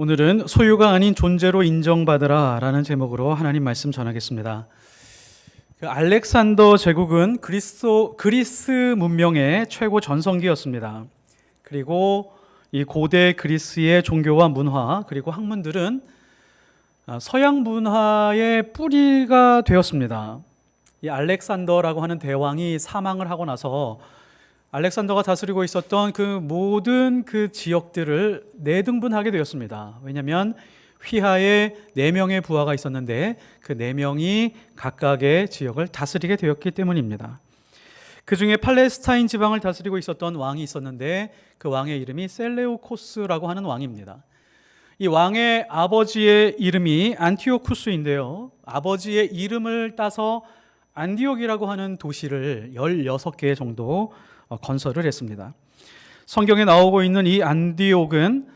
오늘은 소유가 아닌 존재로 인정받으라 라는 제목으로 하나님 말씀 전하겠습니다. 알렉산더 제국은 그리스 문명의 최고 전성기였습니다. 그리고 이 고대 그리스의 종교와 문화 그리고 학문들은 서양 문화의 뿌리가 되었습니다. 이 알렉산더라고 하는 대왕이 사망을 하고 나서 알렉산더가 다스리고 있었던 그 모든 그 지역들을 내등분하게 되었습니다. 왜냐하면 휘하에 4명의 부하가 있었는데 그 4명이 각각의 지역을 다스리게 되었기 때문입니다. 그 중에 팔레스타인 지방을 다스리고 있었던 왕이 있었는데 그 왕의 이름이 셀레우코스라고 하는 왕입니다. 이 왕의 아버지의 이름이 안티오쿠스인데요. 아버지의 이름을 따서 안디옥이라고 하는 도시를 16개 정도 건설을 했습니다. 성경에 나오고 있는 이 안디옥은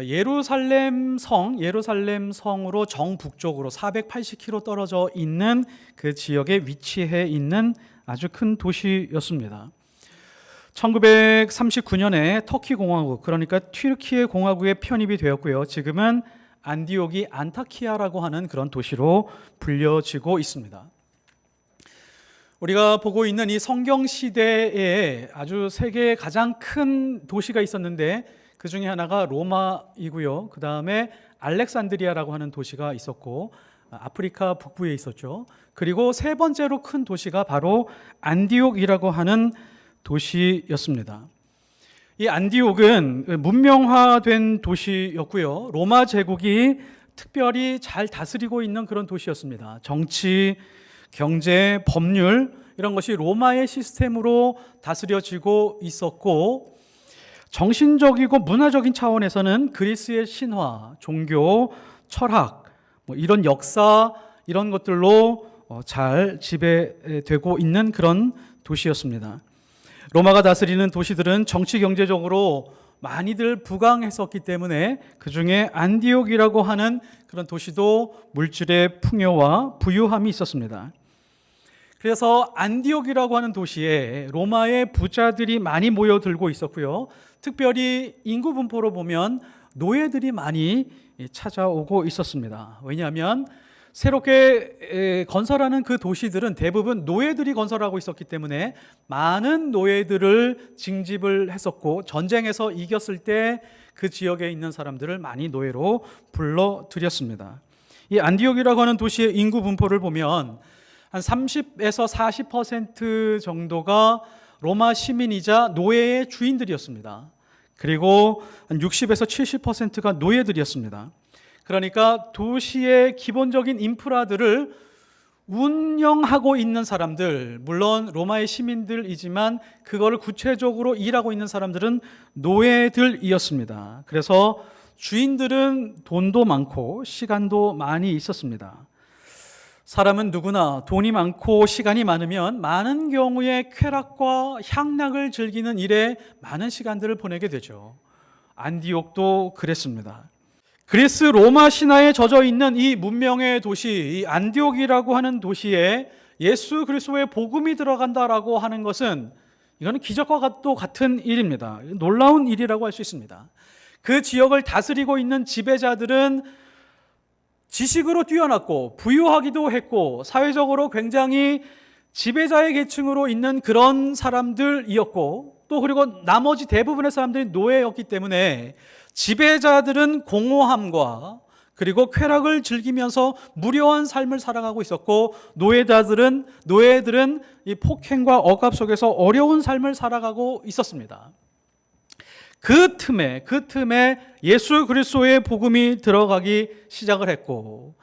예루살렘 성으로 정북쪽으로 480km 떨어져 있는 그 지역에 위치해 있는 아주 큰 도시였습니다. 1939년에 터키 공화국, 그러니까 튀르키예 공화국에 편입이 되었고요. 지금은 안디옥이 안타키아라고 하는 그런 도시로 불려지고 있습니다. 우리가 보고 있는 이 성경 시대에 아주 세계의 가장 큰 도시가 있었는데 그 중에 하나가 로마이고요. 그 다음에 알렉산드리아라고 하는 도시가 있었고 아프리카 북부에 있었죠. 그리고 세 번째로 큰 도시가 바로 안디옥이라고 하는 도시였습니다. 이 안디옥은 문명화된 도시였고요. 로마 제국이 특별히 잘 다스리고 있는 그런 도시였습니다. 정치, 경제, 법률 이런 것이 로마의 시스템으로 다스려지고 있었고 정신적이고 문화적인 차원에서는 그리스의 신화, 종교, 철학 이런 역사 이런 것들로 잘 지배되고 있는 그런 도시였습니다. 로마가 다스리는 도시들은 정치 경제적으로 많이들 부강했었기 때문에 그 중에 안디옥이라고 하는 그런 도시도 물질의 풍요와 부유함이 있었습니다. 그래서 안디옥이라고 하는 도시에 로마의 부자들이 많이 모여들고 있었고요. 특별히 인구 분포로 보면 노예들이 많이 찾아오고 있었습니다. 왜냐하면 새롭게 건설하는 그 도시들은 대부분 노예들이 건설하고 있었기 때문에 많은 노예들을 징집을 했었고 전쟁에서 이겼을 때 그 지역에 있는 사람들을 많이 노예로 불러들였습니다. 이 안디옥이라고 하는 도시의 인구 분포를 보면 한 30에서 40% 정도가 로마 시민이자 노예의 주인들이었습니다. 그리고 한 60에서 70%가 노예들이었습니다. 그러니까 도시의 기본적인 인프라들을 운영하고 있는 사람들, 물론 로마의 시민들이지만 그거를 구체적으로 일하고 있는 사람들은 노예들이었습니다. 그래서 주인들은 돈도 많고 시간도 많이 있었습니다. 사람은 누구나 돈이 많고 시간이 많으면 많은 경우에 쾌락과 향락을 즐기는 일에 많은 시간들을 보내게 되죠. 안디옥도 그랬습니다. 그리스 로마 신화에 젖어 있는 이 문명의 도시, 이 안디옥이라고 하는 도시에 예수 그리스도의 복음이 들어간다라고 하는 것은 이거는 기적과 또 같은 일입니다. 놀라운 일이라고 할 수 있습니다. 그 지역을 다스리고 있는 지배자들은 지식으로 뛰어났고 부유하기도 했고 사회적으로 굉장히 지배자의 계층으로 있는 그런 사람들이었고 또 그리고 나머지 대부분의 사람들이 노예였기 때문에 지배자들은 공허함과 그리고 쾌락을 즐기면서 무료한 삶을 살아가고 있었고 노예들은 이 폭행과 억압 속에서 어려운 삶을 살아가고 있었습니다. 그 틈에 예수 그리스도의 복음이 들어가기 시작을 했고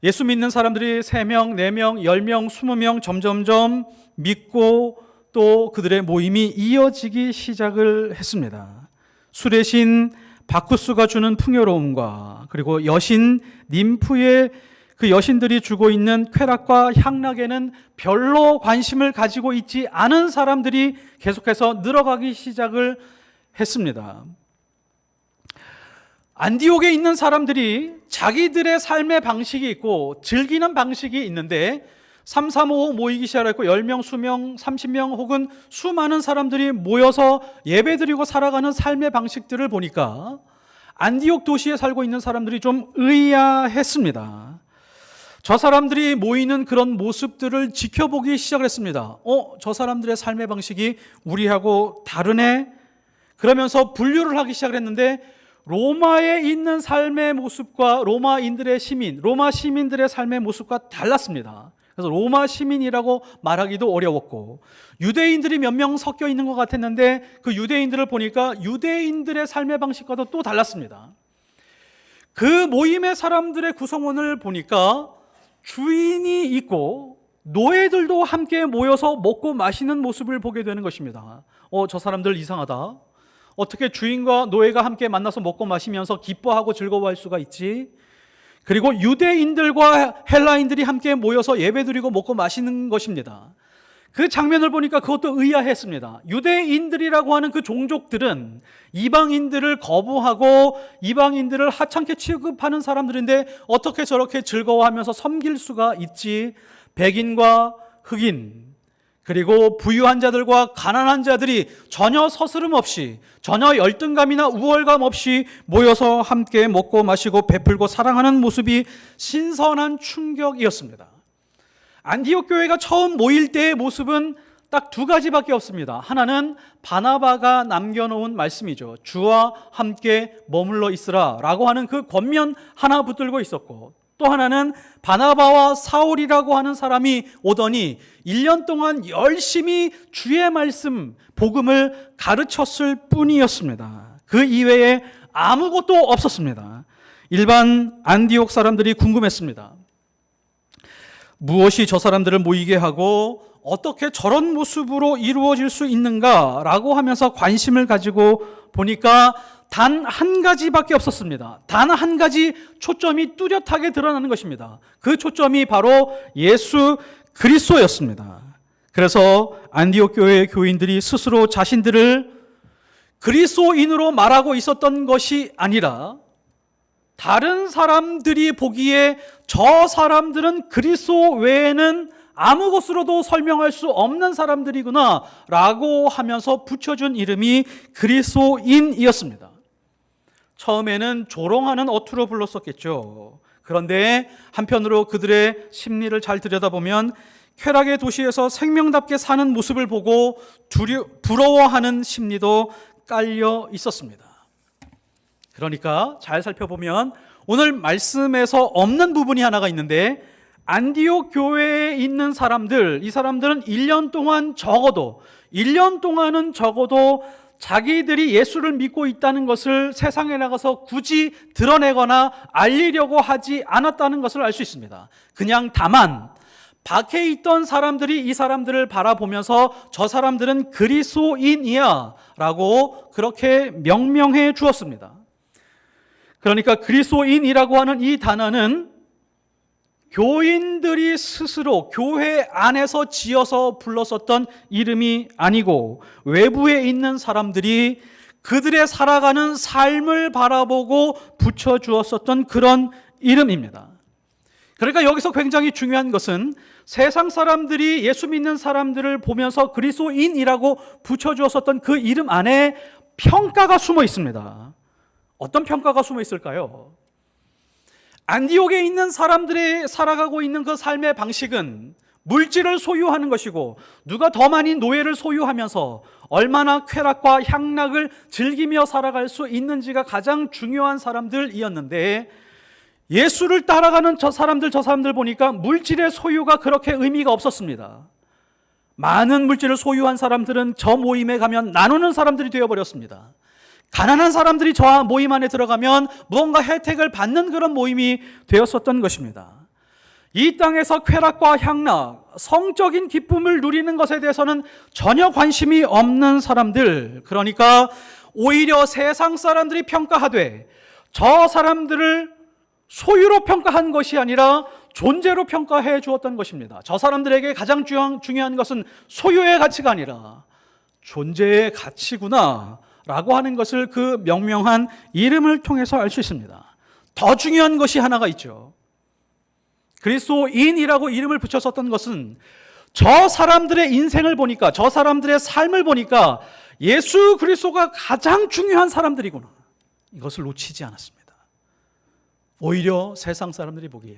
예수 믿는 사람들이 3명, 4명, 10명, 20명 점점점 믿고 또 그들의 모임이 이어지기 시작을 했습니다. 술의 신 바쿠스가 주는 풍요로움과 그리고 여신 님프의 그 여신들이 주고 있는 쾌락과 향락에는 별로 관심을 가지고 있지 않은 사람들이 계속해서 늘어가기 시작을 했습니다. 안디옥에 있는 사람들이 자기들의 삶의 방식이 있고 즐기는 방식이 있는데 335 모이기 시작했고 10명, 20명, 30명 혹은 수많은 사람들이 모여서 예배드리고 살아가는 삶의 방식들을 보니까 안디옥 도시에 살고 있는 사람들이 좀 의아했습니다. 저 사람들이 모이는 그런 모습들을 지켜보기 시작을 했습니다. 저 사람들의 삶의 방식이 우리하고 다르네? 그러면서 분류를 하기 시작을 했는데, 로마에 있는 삶의 모습과 로마 시민들의 삶의 모습과 달랐습니다. 그래서 로마 시민이라고 말하기도 어려웠고, 유대인들이 몇 명 섞여 있는 것 같았는데 그 유대인들을 보니까 유대인들의 삶의 방식과도 또 달랐습니다. 그 모임의 사람들의 구성원을 보니까 주인이 있고 노예들도 함께 모여서 먹고 마시는 모습을 보게 되는 것입니다. 저 사람들 이상하다. 어떻게 주인과 노예가 함께 만나서 먹고 마시면서 기뻐하고 즐거워할 수가 있지? 그리고 유대인들과 헬라인들이 함께 모여서 예배드리고 먹고 마시는 것입니다. 그 장면을 보니까 그것도 의아했습니다. 유대인들이라고 하는 그 종족들은 이방인들을 거부하고 이방인들을 하찮게 취급하는 사람들인데 어떻게 저렇게 즐거워하면서 섬길 수가 있지? 백인과 흑인, 그리고 부유한 자들과 가난한 자들이 전혀 서스름 없이, 전혀 열등감이나 우월감 없이 모여서 함께 먹고 마시고 베풀고 사랑하는 모습이 신선한 충격이었습니다. 안디옥 교회가 처음 모일 때의 모습은 딱 두 가지밖에 없습니다. 하나는 바나바가 남겨놓은 말씀이죠. 주와 함께 머물러 있으라 라고 하는 그 권면 하나 붙들고 있었고, 또 하나는 바나바와 사울이라고 하는 사람이 오더니 1년 동안 열심히 주의 말씀, 복음을 가르쳤을 뿐이었습니다. 그 이외에 아무것도 없었습니다. 일반 안디옥 사람들이 궁금했습니다. 무엇이 저 사람들을 모이게 하고 어떻게 저런 모습으로 이루어질 수 있는가라고 하면서 관심을 가지고 보니까 단 한 가지밖에 없었습니다. 단 한 가지 초점이 뚜렷하게 드러나는 것입니다. 그 초점이 바로 예수 그리스도였습니다. 그래서 안디옥 교회의 교인들이 스스로 자신들을 그리스도인으로 말하고 있었던 것이 아니라, 다른 사람들이 보기에 저 사람들은 그리스도 외에는 아무것으로도 설명할 수 없는 사람들이구나 라고 하면서 붙여준 이름이 그리스도인이었습니다. 처음에는 조롱하는 어투로 불렀었겠죠. 그런데 한편으로 그들의 심리를 잘 들여다보면 쾌락의 도시에서 생명답게 사는 모습을 보고 부러워하는 심리도 깔려 있었습니다. 그러니까 잘 살펴보면 오늘 말씀에서 없는 부분이 하나가 있는데, 안디옥 교회에 있는 사람들, 이 사람들은 1년 동안은 적어도 자기들이 예수를 믿고 있다는 것을 세상에 나가서 굳이 드러내거나 알리려고 하지 않았다는 것을 알 수 있습니다. 그냥 다만 밖에 있던 사람들이 이 사람들을 바라보면서 저 사람들은 그리스도인이야 라고 그렇게 명명해 주었습니다. 그러니까 그리스도인이라고 하는 이 단어는 교인들이 스스로 교회 안에서 지어서 불렀었던 이름이 아니고, 외부에 있는 사람들이 그들의 살아가는 삶을 바라보고 붙여주었었던 그런 이름입니다. 그러니까 여기서 굉장히 중요한 것은 세상 사람들이 예수 믿는 사람들을 보면서 그리스도인이라고 붙여주었었던 그 이름 안에 평가가 숨어 있습니다. 어떤 평가가 숨어 있을까요? 안디옥에 있는 사람들이 살아가고 있는 그 삶의 방식은 물질을 소유하는 것이고, 누가 더 많이 노예를 소유하면서 얼마나 쾌락과 향락을 즐기며 살아갈 수 있는지가 가장 중요한 사람들이었는데, 예수를 따라가는 저 사람들 보니까 물질의 소유가 그렇게 의미가 없었습니다. 많은 물질을 소유한 사람들은 저 모임에 가면 나누는 사람들이 되어버렸습니다. 가난한 사람들이 저 모임 안에 들어가면 무언가 혜택을 받는 그런 모임이 되었었던 것입니다. 이 땅에서 쾌락과 향락, 성적인 기쁨을 누리는 것에 대해서는 전혀 관심이 없는 사람들, 그러니까 오히려 세상 사람들이 평가하되 저 사람들을 소유로 평가한 것이 아니라 존재로 평가해 주었던 것입니다. 저 사람들에게 가장 중요한 것은 소유의 가치가 아니라 존재의 가치구나 라고 하는 것을 그 명명한 이름을 통해서 알 수 있습니다. 더 중요한 것이 하나가 있죠. 그리스도인이라고 이름을 붙였었던 것은 저 사람들의 인생을 보니까, 저 사람들의 삶을 보니까 예수 그리스도가 가장 중요한 사람들이구나, 이것을 놓치지 않았습니다. 오히려 세상 사람들이 보기에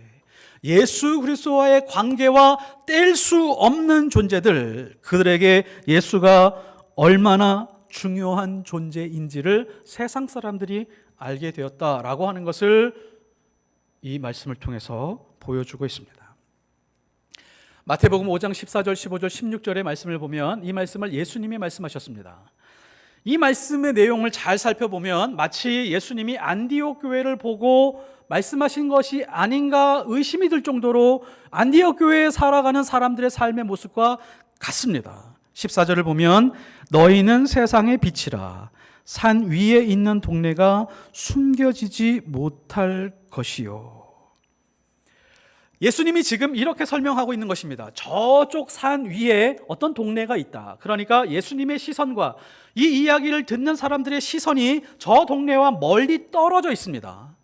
예수 그리스도와의 관계와 뗄 수 없는 존재들, 그들에게 예수가 얼마나 중요한 존재인지를 세상 사람들이 알게 되었다라고 하는 것을 이 말씀을 통해서 보여주고 있습니다. 마태복음 5장 14절, 15절, 16절의 말씀을 보면 이 말씀을 예수님이 말씀하셨습니다. 이 말씀의 내용을 잘 살펴보면 마치 예수님이 안디옥 교회를 보고 말씀하신 것이 아닌가 의심이 들 정도로 안디옥 교회에 살아가는 사람들의 삶의 모습과 같습니다. 14절을 보면 너희는 세상의 빛이라. 산 위에 있는 동네가 숨겨지지 못할 것이요. 예수님이 지금 이렇게 설명하고 있는 것입니다. 저쪽 산 위에 어떤 동네가 있다. 그러니까 예수님의 시선과 이 이야기를 듣는 사람들의 시선이 저 동네와 멀리 떨어져 있습니다.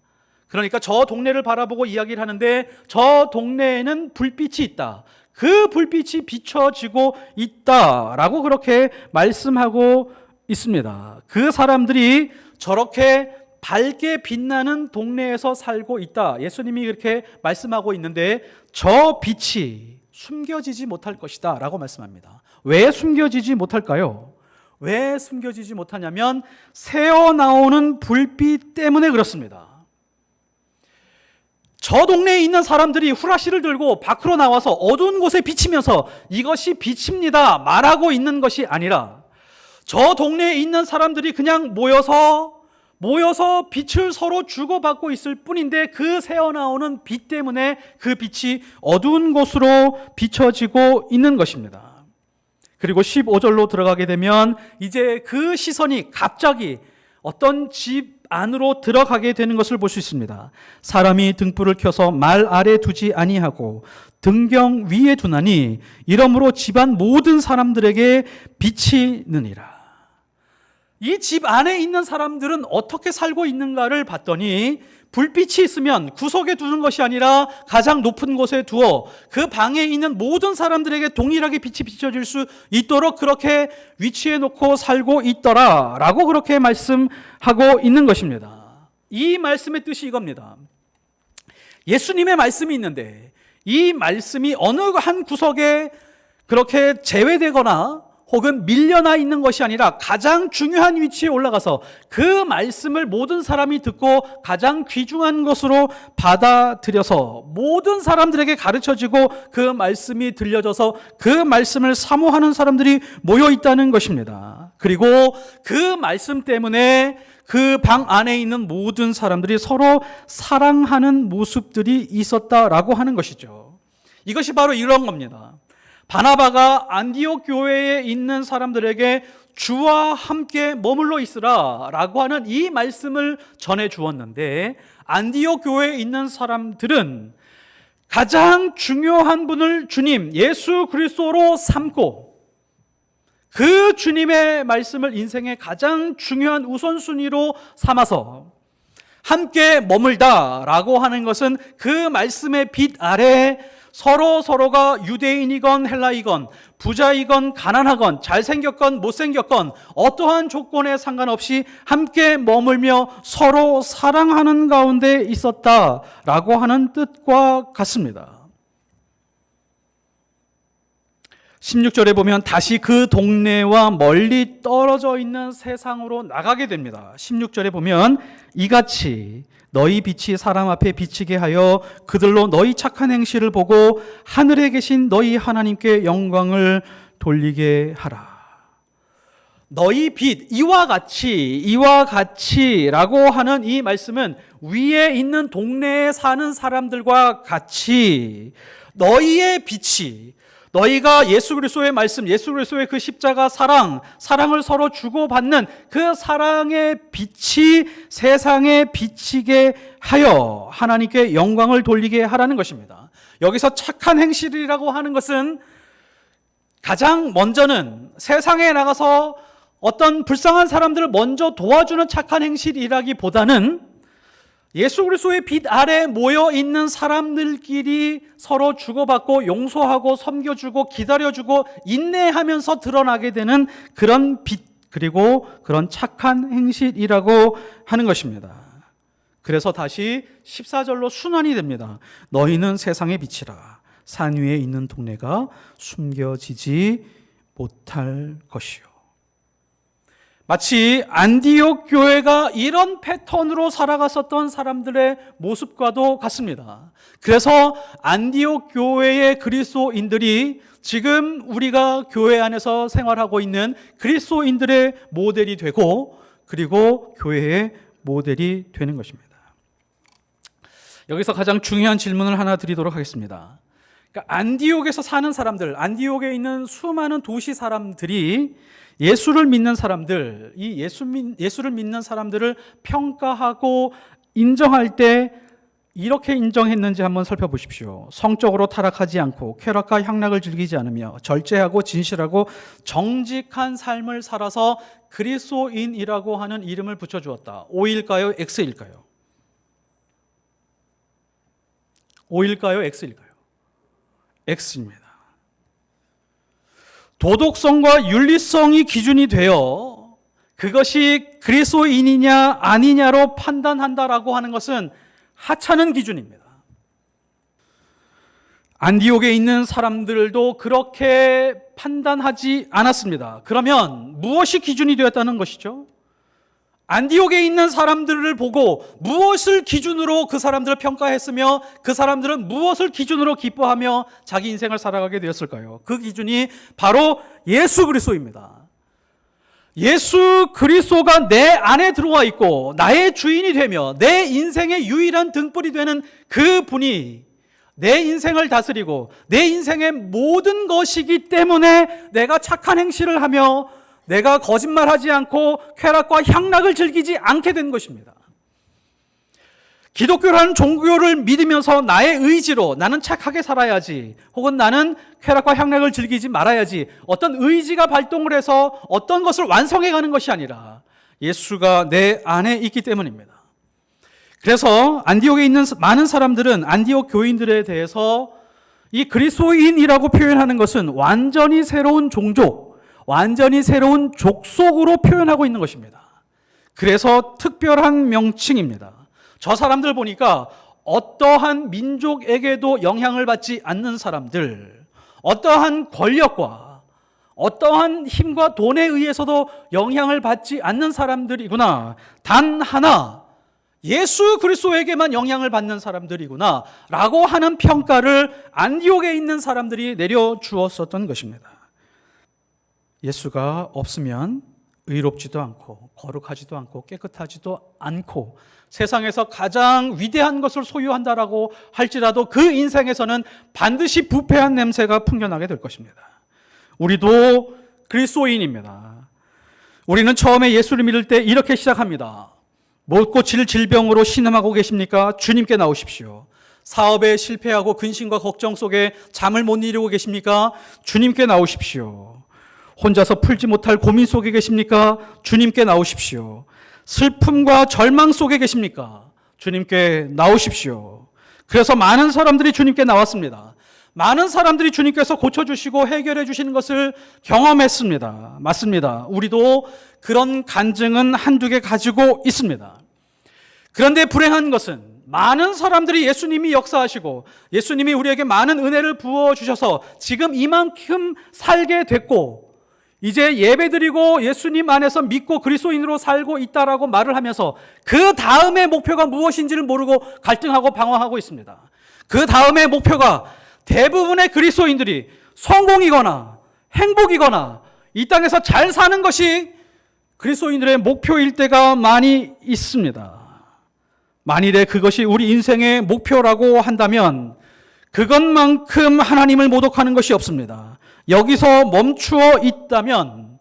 그러니까 저 동네를 바라보고 이야기를 하는데 저 동네에는 불빛이 있다. 그 불빛이 비춰지고 있다라고 그렇게 말씀하고 있습니다. 그 사람들이 저렇게 밝게 빛나는 동네에서 살고 있다. 예수님이 그렇게 말씀하고 있는데 저 빛이 숨겨지지 못할 것이다 라고 말씀합니다. 왜 숨겨지지 못할까요? 왜 숨겨지지 못하냐면 새어나오는 불빛 때문에 그렇습니다. 저 동네에 있는 사람들이 후라시를 들고 밖으로 나와서 어두운 곳에 비치면서 이것이 빛입니다 말하고 있는 것이 아니라 저 동네에 있는 사람들이 그냥 모여서 빛을 서로 주고받고 있을 뿐인데 그 새어나오는 빛 때문에 그 빛이 어두운 곳으로 비춰지고 있는 것입니다. 그리고 15절로 들어가게 되면 이제 그 시선이 갑자기 어떤 집 안으로 들어가게 되는 것을 볼 수 있습니다. 사람이 등불을 켜서 말 아래 두지 아니하고 등경 위에 두나니 이러므로 집안 모든 사람들에게 빛이 느니라. 이 집 안에 있는 사람들은 어떻게 살고 있는가를 봤더니 불빛이 있으면 구석에 두는 것이 아니라 가장 높은 곳에 두어 그 방에 있는 모든 사람들에게 동일하게 빛이 비춰질 수 있도록 그렇게 위치해 놓고 살고 있더라 라고 그렇게 말씀하고 있는 것입니다. 이 말씀의 뜻이 이겁니다. 예수님의 말씀이 있는데 이 말씀이 어느 한 구석에 그렇게 제외되거나 혹은 밀려나 있는 것이 아니라 가장 중요한 위치에 올라가서 그 말씀을 모든 사람이 듣고 가장 귀중한 것으로 받아들여서 모든 사람들에게 가르쳐지고 그 말씀이 들려져서 그 말씀을 사모하는 사람들이 모여 있다는 것입니다. 그리고 그 말씀 때문에 그 방 안에 있는 모든 사람들이 서로 사랑하는 모습들이 있었다라고 하는 것이죠. 이것이 바로 이런 겁니다. 바나바가 안디옥 교회에 있는 사람들에게 주와 함께 머물러 있으라 라고 하는 이 말씀을 전해 주었는데 안디옥 교회에 있는 사람들은 가장 중요한 분을 주님 예수 그리스도로 삼고 그 주님의 말씀을 인생의 가장 중요한 우선순위로 삼아서 함께 머물다라고 하는 것은 그 말씀의 빛 아래 서로가 유대인이건 헬라이건 부자이건 가난하건 잘생겼건 못생겼건 어떠한 조건에 상관없이 함께 머물며 서로 사랑하는 가운데 있었다라고 하는 뜻과 같습니다. 16절에 보면 다시 그 동네와 멀리 떨어져 있는 세상으로 나가게 됩니다. 16절에 보면 이같이 너희 빛이 사람 앞에 비치게 하여 그들로 너희 착한 행실을 보고 하늘에 계신 너희 하나님께 영광을 돌리게 하라. 너희 빛, 이와 같이라고 하는 이 말씀은 위에 있는 동네에 사는 사람들과 같이 너희의 빛이 너희가 예수 그리스도의 말씀, 예수 그리스도의 그 십자가 사랑을 서로 주고받는 그 사랑의 빛이 세상에 비치게 하여 하나님께 영광을 돌리게 하라는 것입니다. 여기서 착한 행실이라고 하는 것은 가장 먼저는 세상에 나가서 어떤 불쌍한 사람들을 먼저 도와주는 착한 행실이라기보다는 예수 그리스도의 빛 아래 모여 있는 사람들끼리 서로 주고받고 용서하고 섬겨주고 기다려주고 인내하면서 드러나게 되는 그런 빛, 그리고 그런 착한 행실이라고 하는 것입니다. 그래서 다시 14절로 순환이 됩니다. 너희는 세상의 빛이라. 산 위에 있는 동네가 숨겨지지 못할 것이요. 마치 안디옥 교회가 이런 패턴으로 살아갔었던 사람들의 모습과도 같습니다. 그래서 안디옥 교회의 그리스도인들이 지금 우리가 교회 안에서 생활하고 있는 그리스도인들의 모델이 되고, 그리고 교회의 모델이 되는 것입니다. 여기서 가장 중요한 질문을 하나 드리도록 하겠습니다. 그러니까 안디옥에서 사는 사람들, 안디옥에 있는 수많은 도시 사람들이 예수를 믿는 사람들, 이 예수를 믿는 사람들을 평가하고 인정할 때 이렇게 인정했는지 한번 살펴보십시오. 성적으로 타락하지 않고 쾌락과 향락을 즐기지 않으며 절제하고 진실하고 정직한 삶을 살아서 그리스도인이라고 하는 이름을 붙여주었다. O일까요? X일까요? O일까요? X일까요? X입니다. 도덕성과 윤리성이 기준이 되어 그것이 그리스도인이냐 아니냐로 판단한다라고 하는 것은 하찮은 기준입니다. 안디옥에 있는 사람들도 그렇게 판단하지 않았습니다. 그러면 무엇이 기준이 되었다는 것이죠? 안디옥에 있는 사람들을 보고 무엇을 기준으로 그 사람들을 평가했으며 그 사람들은 무엇을 기준으로 기뻐하며 자기 인생을 살아가게 되었을까요? 그 기준이 바로 예수 그리스도입니다. 예수 그리스도가 내 안에 들어와 있고 나의 주인이 되며 내 인생의 유일한 등불이 되는 그 분이 내 인생을 다스리고 내 인생의 모든 것이기 때문에 내가 착한 행실을 하며 내가 거짓말하지 않고 쾌락과 향락을 즐기지 않게 된 것입니다. 기독교라는 종교를 믿으면서 나의 의지로 나는 착하게 살아야지, 혹은 나는 쾌락과 향락을 즐기지 말아야지, 어떤 의지가 발동을 해서 어떤 것을 완성해 가는 것이 아니라 예수가 내 안에 있기 때문입니다. 그래서 안디옥에 있는 많은 사람들은 안디옥 교인들에 대해서 이 그리스도인이라고 표현하는 것은 완전히 새로운 종족, 완전히 새로운 족속으로 표현하고 있는 것입니다. 그래서 특별한 명칭입니다. 저 사람들 보니까 어떠한 민족에게도 영향을 받지 않는 사람들, 어떠한 권력과 어떠한 힘과 돈에 의해서도 영향을 받지 않는 사람들이구나. 단 하나, 예수 그리스도에게만 영향을 받는 사람들이구나 라고 하는 평가를 안디옥에 있는 사람들이 내려주었었던 것입니다. 예수가 없으면 의롭지도 않고 거룩하지도 않고 깨끗하지도 않고 세상에서 가장 위대한 것을 소유한다라고 할지라도 그 인생에서는 반드시 부패한 냄새가 풍겨나게 될 것입니다. 우리도 그리스도인입니다. 우리는 처음에 예수를 믿을 때 이렇게 시작합니다. 못 고칠 질병으로 신음하고 계십니까? 주님께 나오십시오. 사업에 실패하고 근심과 걱정 속에 잠을 못 이루고 계십니까? 주님께 나오십시오. 혼자서 풀지 못할 고민 속에 계십니까? 주님께 나오십시오. 슬픔과 절망 속에 계십니까? 주님께 나오십시오. 그래서 많은 사람들이 주님께 나왔습니다. 많은 사람들이 주님께서 고쳐주시고 해결해 주시는 것을 경험했습니다. 맞습니다. 우리도 그런 간증은 한두 개 가지고 있습니다. 그런데 불행한 것은 많은 사람들이 예수님이 역사하시고 예수님이 우리에게 많은 은혜를 부어주셔서 지금 이만큼 살게 됐고 이제 예배드리고 예수님 안에서 믿고 그리스도인으로 살고 있다라고 말을 하면서 그 다음의 목표가 무엇인지를 모르고 갈등하고 방황하고 있습니다. 그 다음의 목표가 대부분의 그리스도인들이 성공이거나 행복이거나 이 땅에서 잘 사는 것이 그리스도인들의 목표일 때가 많이 있습니다. 만일에 그것이 우리 인생의 목표라고 한다면 그것만큼 하나님을 모독하는 것이 없습니다. 여기서 멈추어 있다면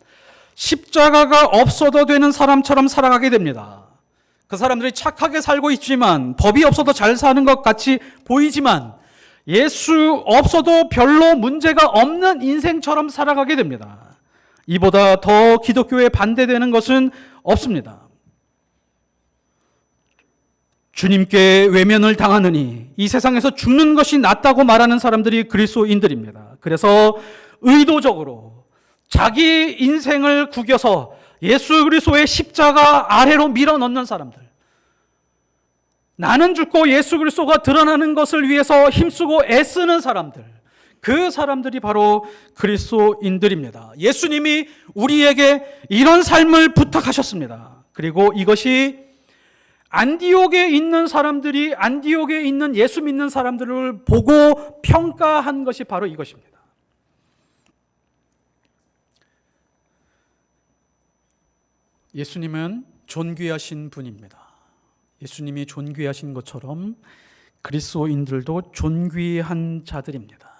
십자가가 없어도 되는 사람처럼 살아가게 됩니다. 그 사람들이 착하게 살고 있지만 법이 없어도 잘 사는 것 같이 보이지만 예수 없어도 별로 문제가 없는 인생처럼 살아가게 됩니다. 이보다 더 기독교에 반대되는 것은 없습니다. 주님께 외면을 당하느니 이 세상에서 죽는 것이 낫다고 말하는 사람들이 그리스도인들입니다. 그래서 의도적으로 자기 인생을 구겨서 예수 그리스도의 십자가 아래로 밀어넣는 사람들, 나는 죽고 예수 그리스도가 드러나는 것을 위해서 힘쓰고 애쓰는 사람들, 그 사람들이 바로 그리스도인들입니다. 예수님이 우리에게 이런 삶을 부탁하셨습니다. 그리고 이것이 안디옥에 있는 사람들이 안디옥에 있는 예수 믿는 사람들을 보고 평가한 것이 바로 이것입니다. 예수님은 존귀하신 분입니다. 예수님이 존귀하신 것처럼 그리스도인들도 존귀한 자들입니다.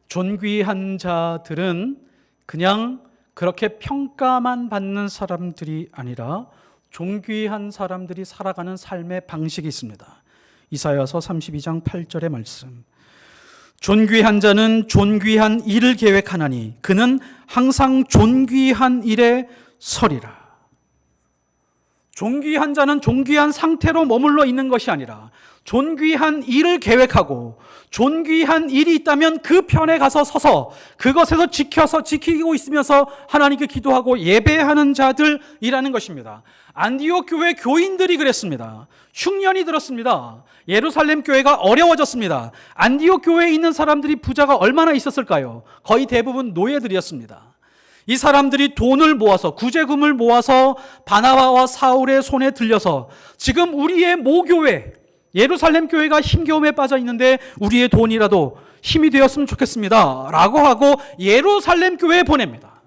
존귀한 자들은 그냥 그렇게 평가만 받는 사람들이 아니라 존귀한 사람들이 살아가는 삶의 방식이 있습니다. 이사야서 32장 8절의 말씀. 존귀한 자는 존귀한 일을 계획하나니 그는 항상 존귀한 일에 서리라. 존귀한 자는 존귀한 상태로 머물러 있는 것이 아니라 존귀한 일을 계획하고 존귀한 일이 있다면 그 편에 가서 서서 그것에서 지키고 있으면서 하나님께 기도하고 예배하는 자들이라는 것입니다. 안디옥 교회 교인들이 그랬습니다. 흉년이 들었습니다. 예루살렘 교회가 어려워졌습니다. 안디옥 교회에 있는 사람들이 부자가 얼마나 있었을까요? 거의 대부분 노예들이었습니다. 이 사람들이 돈을 모아서 구제금을 모아서 바나바와 사울의 손에 들려서 지금 우리의 모교회 예루살렘 교회가 힘겨움에 빠져 있는데 우리의 돈이라도 힘이 되었으면 좋겠습니다 라고 하고 예루살렘 교회에 보냅니다.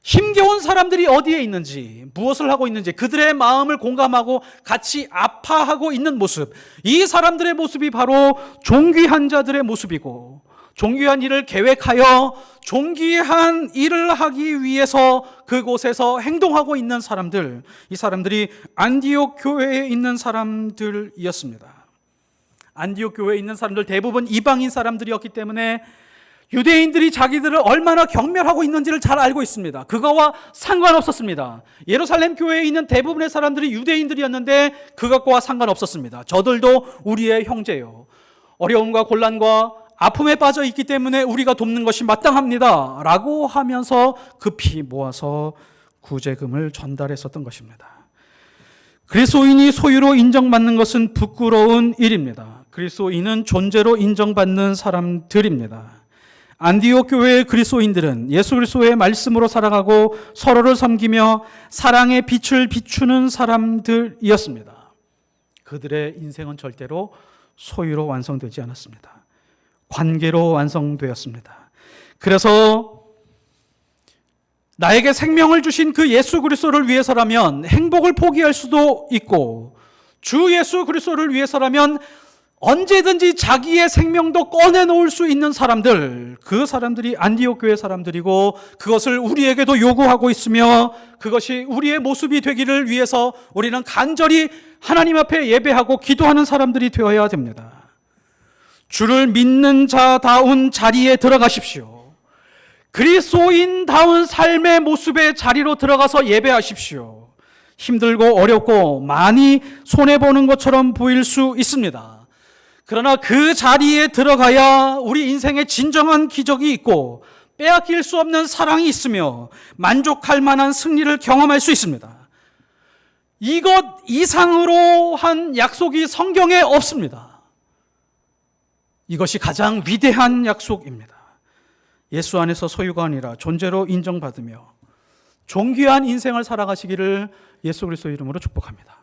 힘겨운 사람들이 어디에 있는지, 무엇을 하고 있는지 그들의 마음을 공감하고 같이 아파하고 있는 모습, 이 사람들의 모습이 바로 존귀한 자들의 모습이고, 존귀한 일을 계획하여 존귀한 일을 하기 위해서 그곳에서 행동하고 있는 사람들, 이 사람들이 안디옥 교회에 있는 사람들이었습니다. 안디옥 교회에 있는 사람들 대부분 이방인 사람들이었기 때문에 유대인들이 자기들을 얼마나 경멸하고 있는지를 잘 알고 있습니다. 그거와 상관없었습니다. 예루살렘 교회에 있는 대부분의 사람들이 유대인들이었는데 그것과 상관없었습니다. 저들도 우리의 형제요, 어려움과 곤란과 아픔에 빠져 있기 때문에 우리가 돕는 것이 마땅합니다 라고 하면서 급히 모아서 구제금을 전달했었던 것입니다. 그리스도인이 소유로 인정받는 것은 부끄러운 일입니다. 그리스도인은 존재로 인정받는 사람들입니다. 안디옥 교회의 그리스도인들은 예수 그리스도의 말씀으로 살아가고 서로를 섬기며 사랑의 빛을 비추는 사람들이었습니다. 그들의 인생은 절대로 소유로 완성되지 않았습니다. 관계로 완성되었습니다. 그래서 나에게 생명을 주신 그 예수 그리스도를 위해서라면 행복을 포기할 수도 있고, 주 예수 그리스도를 위해서라면 언제든지 자기의 생명도 꺼내놓을 수 있는 사람들, 그 사람들이 안디옥 교회 사람들이고 그것을 우리에게도 요구하고 있으며 그것이 우리의 모습이 되기를 위해서 우리는 간절히 하나님 앞에 예배하고 기도하는 사람들이 되어야 됩니다. 주를 믿는 자다운 자리에 들어가십시오. 그리스도인다운 삶의 모습의 자리로 들어가서 예배하십시오. 힘들고 어렵고 많이 손해보는 것처럼 보일 수 있습니다. 그러나 그 자리에 들어가야 우리 인생에 진정한 기적이 있고 빼앗길 수 없는 사랑이 있으며 만족할 만한 승리를 경험할 수 있습니다. 이것 이상으로 한 약속이 성경에 없습니다. 이것이 가장 위대한 약속입니다. 예수 안에서 소유가 아니라 존재로 인정받으며 존귀한 인생을 살아가시기를 예수 그리스도 이름으로 축복합니다.